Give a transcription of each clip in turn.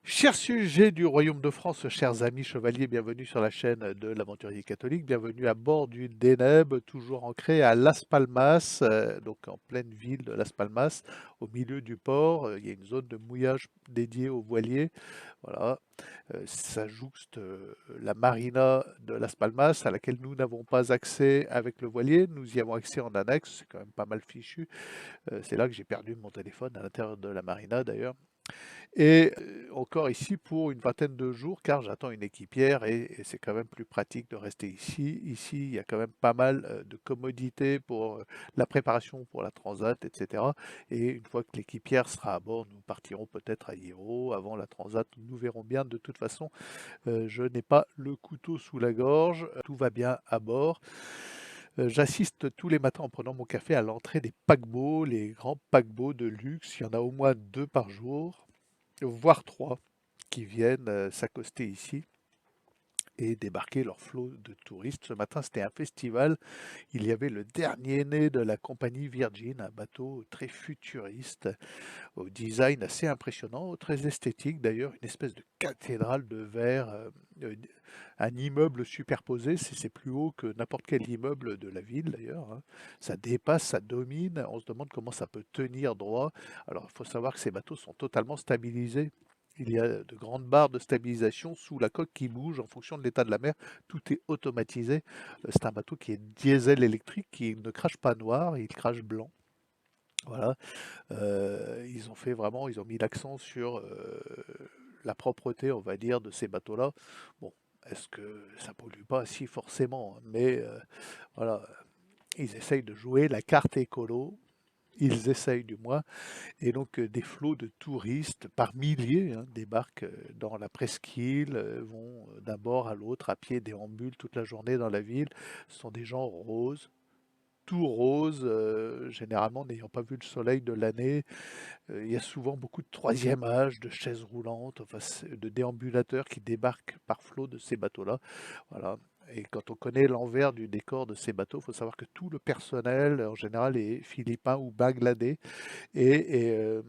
Chers sujets du Royaume de France, chers amis chevaliers, bienvenue sur la chaîne de l'Aventurier Catholique, bienvenue à bord du Deneb, toujours ancré à Las Palmas, donc en pleine ville de Las Palmas, au milieu du port. Il y a une zone de mouillage dédiée aux voiliers. Voilà, ça jouxte la marina de Las Palmas, à laquelle nous n'avons pas accès avec le voilier. Nous y avons accès en annexe, c'est quand même pas mal fichu. C'est là que j'ai perdu mon téléphone, à l'intérieur de la marina d'ailleurs. Et encore ici pour une vingtaine de jours, car j'attends une équipière et c'est quand même plus pratique de rester ici. Ici, il y a quand même pas mal de commodités pour la préparation pour la transat, etc. Et une fois que l'équipière sera à bord, nous partirons peut-être à Hiro avant la transat. Nous verrons bien. De toute façon, je n'ai pas le couteau sous la gorge. Tout va bien à bord. J'assiste tous les matins en prenant mon café à l'entrée des paquebots, les grands paquebots de luxe. Il y en a au moins 2 par jour, voire 3, qui viennent s'accoster ici et débarquer leur flot de touristes. Ce matin, c'était un festival. Il y avait le dernier né de la compagnie Virgin, un bateau très futuriste, au design assez impressionnant, très esthétique d'ailleurs, une espèce de cathédrale de verre, un immeuble superposé, c'est plus haut que n'importe quel immeuble de la ville d'ailleurs, hein. Ça dépasse, ça domine, on se demande comment ça peut tenir droit. Alors il faut savoir que ces bateaux sont totalement stabilisés. Il y a de grandes barres de stabilisation sous la coque qui bougent en fonction de l'état de la mer. Tout est automatisé. C'est un bateau qui est diesel électrique, qui ne crache pas noir, il crache blanc. Voilà. Ils ont fait vraiment, ils ont mis l'accent sur la propreté, on va dire, de ces bateaux-là. Bon, est-ce que ça pollue pas? Si, forcément, hein, mais voilà, ils essayent de jouer la carte écolo. Ils essayent du moins, et donc des flots de touristes par milliers hein, débarquent dans la presqu'île, vont d'un bord à l'autre à pied, déambulent toute la journée dans la ville. Ce sont des gens roses, tout roses, généralement n'ayant pas vu le soleil de l'année. Il y a souvent beaucoup de troisième âge, de chaises roulantes, enfin, de déambulateurs qui débarquent par flot de ces bateaux-là. Voilà. Et quand on connaît l'envers du décor de ces bateaux, il faut savoir que tout le personnel, en général, est philippin ou bangladais et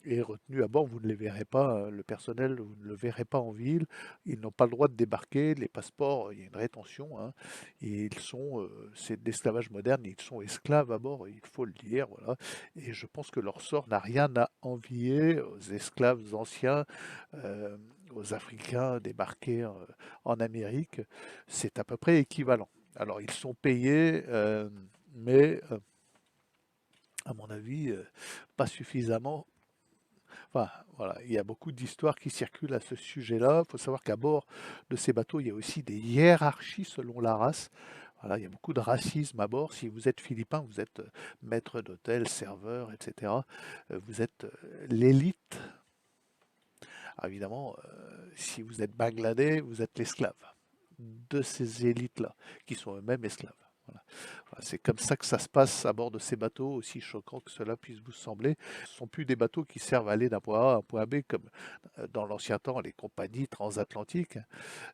est retenu à bord. Vous ne les verrez pas, le personnel, vous ne le verrez pas en ville. Ils n'ont pas le droit de débarquer. Les passeports, il y a une rétention, hein. Et ils sont, c'est de l'esclavage moderne, ils sont esclaves à bord, il faut le dire, voilà. Et je pense que leur sort n'a rien à envier aux esclaves anciens, euh, aux Africains débarqués en Amérique. C'est à peu près équivalent. Alors, ils sont payés, mais à mon avis, pas suffisamment. Enfin, voilà, il y a beaucoup d'histoires qui circulent à ce sujet-là. Il faut savoir qu'à bord de ces bateaux, il y a aussi des hiérarchies selon la race. Voilà, il y a beaucoup de racisme à bord. Si vous êtes philippin, vous êtes maître d'hôtel, serveur, etc. Vous êtes l'élite. Alors évidemment, si vous êtes bangladais, vous êtes l'esclave de ces élites-là, qui sont eux-mêmes esclaves. Voilà. Voilà, c'est comme ça que ça se passe à bord de ces bateaux, aussi choquant que cela puisse vous sembler. Ce ne sont plus des bateaux qui servent à aller d'un point A à un point B comme dans l'ancien temps les compagnies transatlantiques.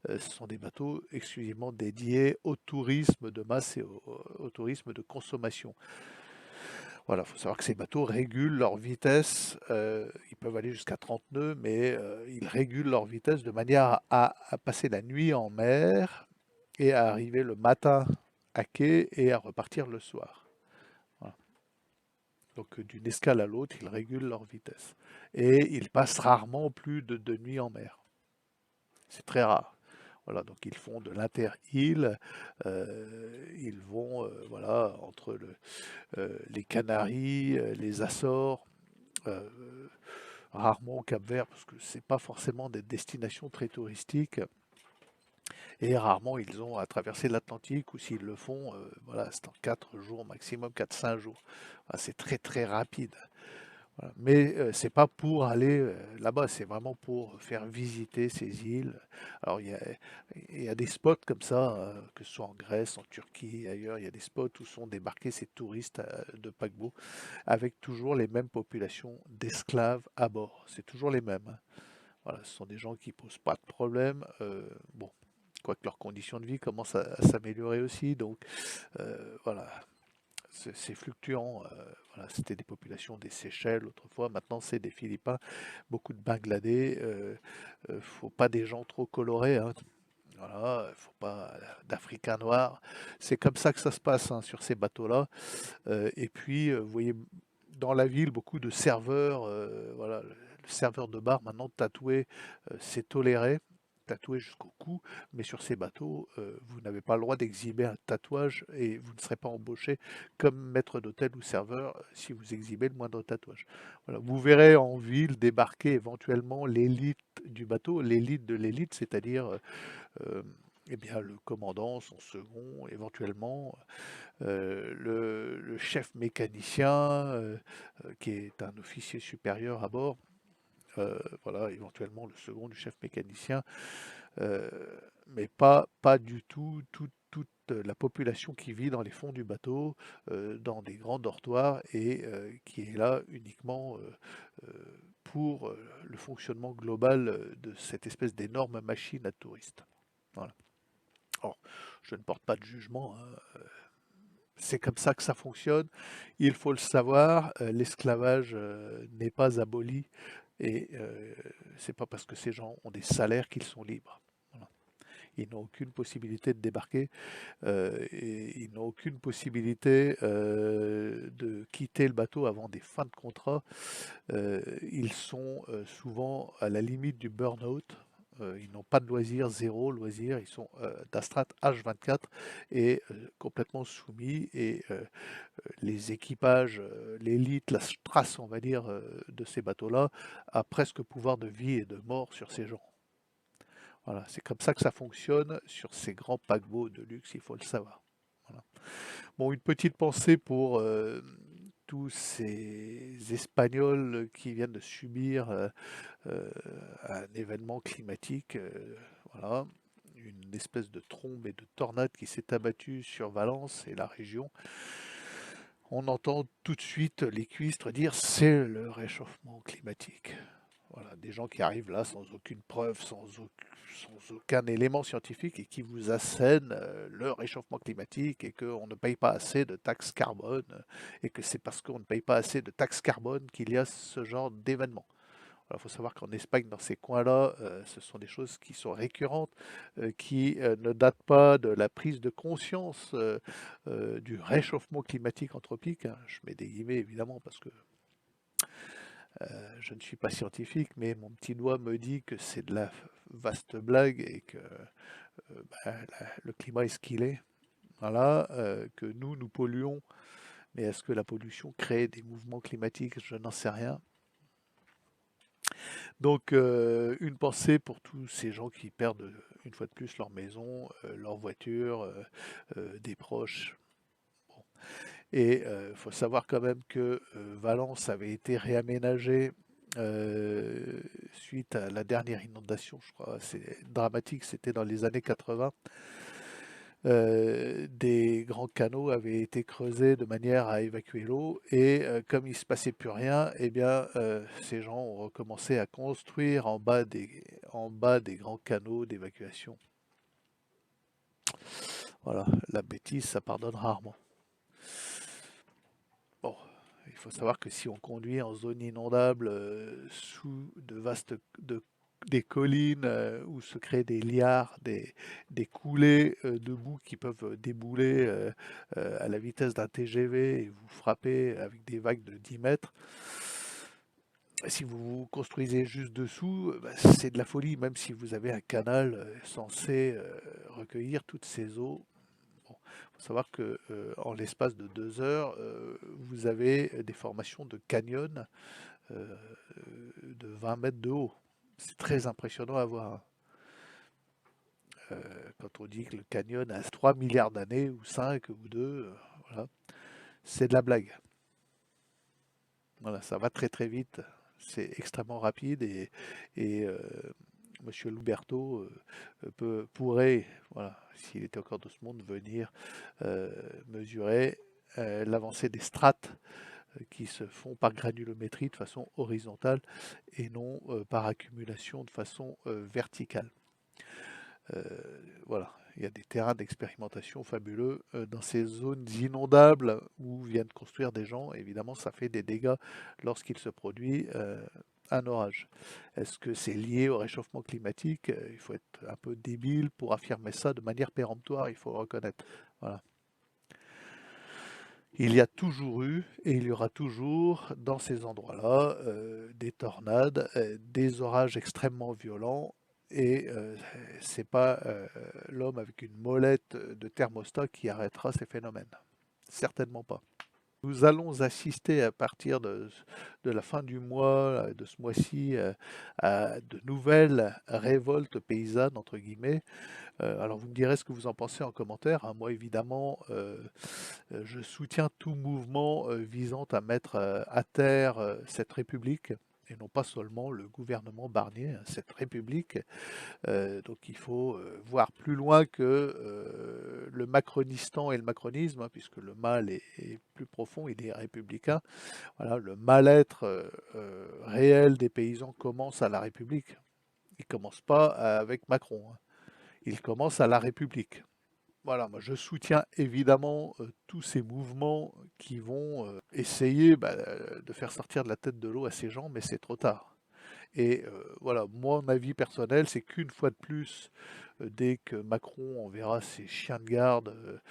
Ce sont des bateaux exclusivement dédiés au tourisme de masse et au tourisme de consommation. Voilà, il faut savoir que ces bateaux régulent leur vitesse. Ils peuvent aller jusqu'à 30 nœuds, mais ils régulent leur vitesse de manière à passer la nuit en mer et à arriver le matin à quai et à repartir le soir. Voilà. Donc d'une escale à l'autre, ils régulent leur vitesse. Et ils passent rarement plus de 2 nuits en mer. C'est très rare. Voilà, donc ils font de l'inter-île, ils vont voilà, entre les Canaries, les Açores, euh, rarement au Cap-Vert, parce que c'est pas forcément des destinations très touristiques. Et rarement ils ont à traverser l'Atlantique, ou s'ils le font, voilà, c'est en 4 jours maximum, 4-5 jours. Voilà, c'est très très rapide. Voilà. Mais c'est pas pour aller là-bas, c'est vraiment pour faire visiter ces îles. Alors il y a des spots comme ça, que ce soit en Grèce, en Turquie, ailleurs, il y a des spots où sont débarqués ces touristes de paquebots, avec toujours les mêmes populations d'esclaves à bord. C'est toujours les mêmes, hein. Voilà, ce sont des gens qui posent pas de problème. Bon, quoique leurs conditions de vie commencent à s'améliorer aussi. Donc voilà, c'est fluctuant. Voilà, c'était des populations des Seychelles autrefois, maintenant c'est des Philippins, beaucoup de Bangladais. Faut pas des gens trop colorés, hein. Voilà, faut pas d'Africains noirs. C'est comme ça que ça se passe, hein, sur ces bateaux-là. Et puis, vous voyez dans la ville beaucoup de serveurs. Voilà, le serveur de bar maintenant tatoué, c'est toléré, tatoué jusqu'au cou, mais sur ces bateaux, vous n'avez pas le droit d'exhiber un tatouage et vous ne serez pas embauché comme maître d'hôtel ou serveur si vous exhibez le moindre tatouage. Voilà, vous verrez en ville débarquer éventuellement l'élite du bateau, l'élite de l'élite, c'est-à-dire eh bien, le commandant, son second, éventuellement le chef mécanicien, qui est un officier supérieur à bord, voilà, éventuellement le second du chef mécanicien, euh, mais pas du tout toute la population qui vit dans les fonds du bateau, dans des grands dortoirs et qui est là uniquement pour le fonctionnement global de cette espèce d'énorme machine à touristes. Voilà. Alors, je ne porte pas de jugement, hein. C'est comme ça que ça fonctionne. Il faut le savoir, l'esclavage n'est pas aboli et c'est pas parce que ces gens ont des salaires qu'ils sont libres. Voilà. Ils n'ont aucune possibilité de débarquer et ils n'ont aucune possibilité de quitter le bateau avant des fins de contrat. Ils sont souvent à la limite du burn-out. Ils n'ont pas de loisirs, zéro loisir. Ils sont d'astreinte H24 et complètement soumis. Et les équipages, l'élite, la strasse, on va dire, de ces bateaux-là, a presque pouvoir de vie et de mort sur ces gens. Voilà, c'est comme ça que ça fonctionne sur ces grands paquebots de luxe, il faut le savoir. Voilà. Bon, une petite pensée pour tous ces Espagnols qui viennent de subir euh, un événement climatique, voilà, une espèce de trombe et de tornade qui s'est abattue sur Valence et la région. On entend tout de suite les cuistres dire c'est le réchauffement climatique. Voilà, des gens qui arrivent là sans aucune preuve, sans aucun élément scientifique et qui vous assènent le réchauffement climatique et qu'on ne paye pas assez de taxes carbone et que c'est parce qu'on ne paye pas assez de taxes carbone qu'il y a ce genre d'événement. Il faut savoir qu'en Espagne, dans ces coins-là, ce sont des choses qui sont récurrentes, qui ne datent pas de la prise de conscience du réchauffement climatique anthropique, hein. Je mets des guillemets évidemment parce que je ne suis pas scientifique, mais mon petit doigt me dit que c'est de la vaste blague et que le climat est ce qu'il est. Voilà, que nous polluons, mais est-ce que la pollution crée des mouvements climatiques? Je n'en sais rien. Donc, une pensée pour tous ces gens qui perdent une fois de plus leur maison, leur voiture, des proches. Bon. Et il faut savoir quand même que Valence avait été réaménagée suite à la dernière inondation, je crois. C'est dramatique, c'était dans les années 80. Des grands canaux avaient été creusés de manière à évacuer l'eau et comme il ne se passait plus rien, eh bien ces gens ont recommencé à construire en bas des grands canaux d'évacuation. Voilà, la bêtise, ça pardonne rarement. Bon, il faut savoir que si on conduit en zone inondable sous de vastes des collines où se créent des liards, des coulées de boue qui peuvent débouler à la vitesse d'un TGV et vous frapper avec des vagues de 10 mètres. Si vous construisez juste dessous, bah, c'est de la folie, même si vous avez un canal censé recueillir toutes ces eaux. Bon, faut savoir que en l'espace de 2 heures, vous avez des formations de canyons euh, de 20 mètres de haut. C'est très impressionnant à voir. Quand on dit que le canyon a 3 milliards d'années, ou 5 ou 2, voilà, c'est de la blague. Voilà, ça va très très vite, c'est extrêmement rapide et Monsieur Louberto pourrait, voilà, s'il était encore de ce monde, venir mesurer l'avancée des strates qui se font par granulométrie de façon horizontale et non par accumulation de façon verticale. Voilà, Il y a des terrains d'expérimentation fabuleux dans ces zones inondables où viennent construire des gens. Évidemment, ça fait des dégâts lorsqu'il se produit un orage. Est-ce que c'est lié au réchauffement climatique? Il faut être un peu débile pour affirmer ça de manière péremptoire, il faut le reconnaître. Voilà. Il y a toujours eu et il y aura toujours dans ces endroits-là des tornades, des orages extrêmement violents et c'est pas l'homme avec une molette de thermostat qui arrêtera ces phénomènes. Certainement pas. Nous allons assister à partir de la fin du mois, de ce mois-ci, à de nouvelles révoltes paysannes, entre guillemets. Alors vous me direz ce que vous en pensez en commentaire, hein. Moi évidemment, je soutiens tout mouvement visant à mettre à terre cette République, et non pas seulement le gouvernement Barnier, hein, cette République. Donc il faut voir plus loin que le macronistan et le macronisme, hein, puisque le mal est plus profond, il est républicain. Voilà, le mal-être réel des paysans commence à la République. Il ne commence pas avec Macron, hein. Il commence à la République. Voilà, moi je soutiens évidemment tous ces mouvements qui vont essayer de faire sortir de la tête de l'eau à ces gens, mais c'est trop tard. Et voilà, mon avis personnel, c'est qu'une fois de plus, dès que Macron enverra ses chiens de garde,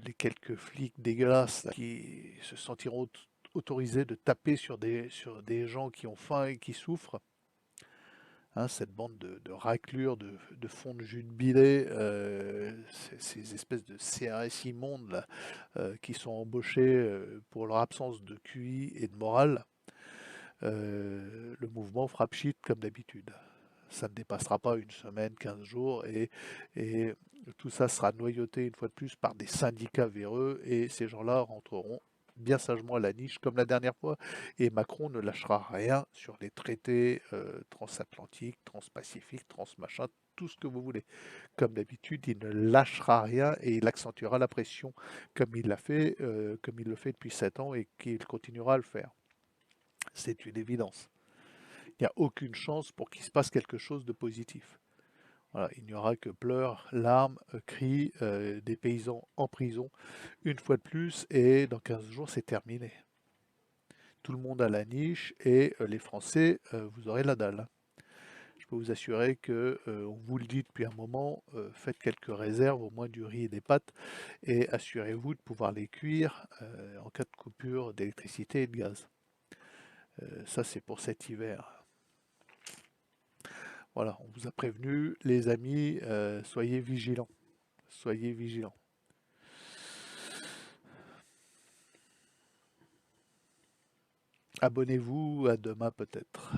les quelques flics dégueulasses là, qui se sentiront autorisés de taper sur des gens qui ont faim et qui souffrent, hein, cette bande de raclures, de fonds de jus de bidet, ces espèces de CRS immondes là, qui sont embauchés pour leur absence de QI et de morale, le mouvement fera pchit comme d'habitude. Ça ne dépassera pas une semaine, 15 jours, et tout ça sera noyauté une fois de plus par des syndicats véreux, et ces gens-là rentreront bien sagement à la niche comme la dernière fois, et Macron ne lâchera rien sur les traités transatlantiques, transpacifiques, transmachin, tout ce que vous voulez. Comme d'habitude, il ne lâchera rien et il accentuera la pression comme il l'a fait, comme il le fait depuis 7 ans et qu'il continuera à le faire. C'est une évidence. Il n'y a aucune chance pour qu'il se passe quelque chose de positif. Voilà, il n'y aura que pleurs, larmes, cris, des paysans en prison, une fois de plus, et dans 15 jours, c'est terminé. Tout le monde a la niche, et les Français, vous aurez la dalle. Je peux vous assurer que, on vous le dit depuis un moment, faites quelques réserves, au moins du riz et des pâtes, et assurez-vous de pouvoir les cuire en cas de coupure d'électricité et de gaz. Ça, c'est pour cet hiver. Voilà, on vous a prévenu, les amis, soyez vigilants. Soyez vigilants. Abonnez-vous, à demain peut-être.